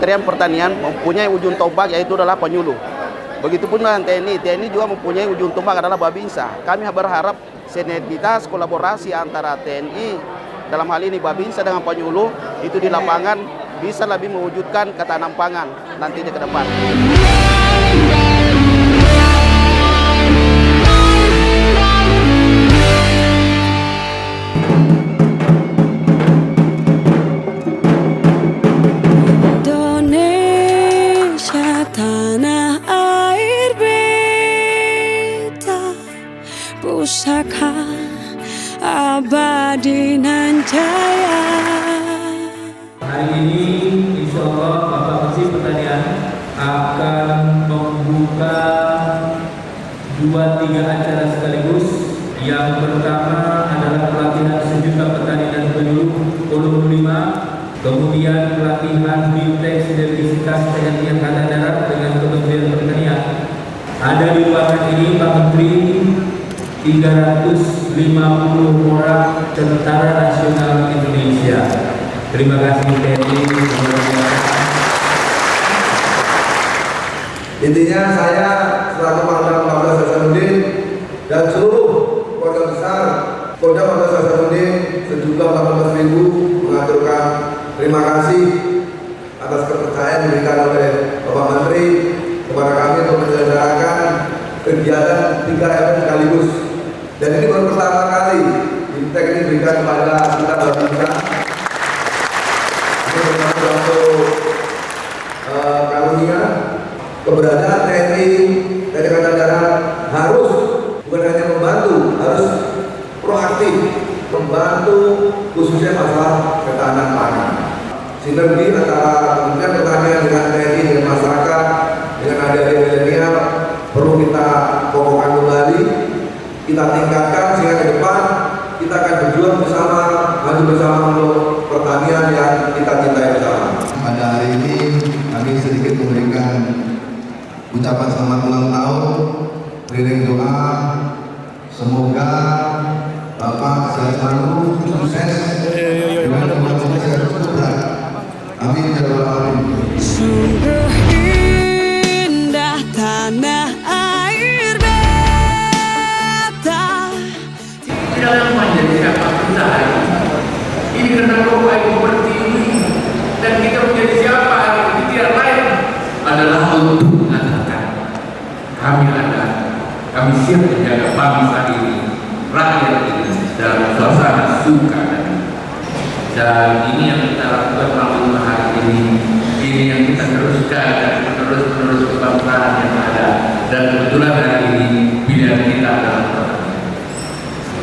Kementerian Pertanian mempunyai ujung tombak yaitu adalah penyuluh. Begitupun dengan TNI. TNI juga mempunyai ujung tombak adalah Babinsa. Kami berharap sinergitas kolaborasi antara TNI dalam hal ini Babinsa dengan penyuluh itu di lapangan bisa lebih mewujudkan ketahanan pangan nantinya ke depan. Indonesia tanah air beta, pusaka abadi nan jaya. Hari ini insya Allah Bapak Menteri Pertanian akan membuka 2-3 acara sekaligus. Yang pertama adalah pelatihan sejuta petani dan penyuluh volume 5, kemudian pelatihan bimtek sinergisitas TNI Angkatan Darat dengan Kementerian Pertanian. Ada di ruangan ini Pak Menteri 350 orang Tentara Nasional Indonesia. Terima kasih TNI. Intinya saya selaku Pangdam 14 Hasanuddin dan seluruh keluarga besar Polda 14 Hasanuddin sejumlah 18.000 mengaturkan terima kasih atas kepercayaan diberikan oleh Bapak Menteri kepada kami untuk menyelenggarakan kegiatan 3 event sekaligus. Dan ini baru pertama kali bimtek ini diberikan kepada kita Babinsa. Ini untuk karunia keberadaan TNI Angkatan Darat harus bukan hanya membantu, harus proaktif membantu khususnya masalah ketahanan pangan. Sinergi antara Kementerian Pertanian dengan TNI dengan masyarakat dengan adik-adik milenial perlu kita kokohkan kembali, kita tingkatkan sehingga ke depan kita akan berjuang bersama, maju bersama untuk pertanian yang kita cintai bersama. Pada hari ini kami sedikit memberikan ucapan selamat ulang tahun, beriring doa, semoga Bapak sehat selalu, sukses dengan teman-teman yang berat. Amin ya rabbal alamin. Sungguh indah tanah air beta. Jangan menjadi siapapun sehari. Ini karena doa yang seperti ini dan kita menjadi siapa ini tidak lain adalah untuk mengatakan kami siap menjaga bangsa ini, rakyat ini dalam suasana suka dan ini yang kita lakukan selama hari ini yang kita teruskan dan menerus kebangsaan yang ada dan kebetulan hari ini pilihan kita adalah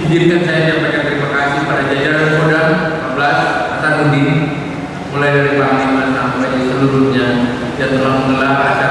izinkan saya menyampaikan terima kasih pada jajaran Kodam 14 Hasanuddin mulai dari Panglima sampai seluruhnya yang telah menggelar acara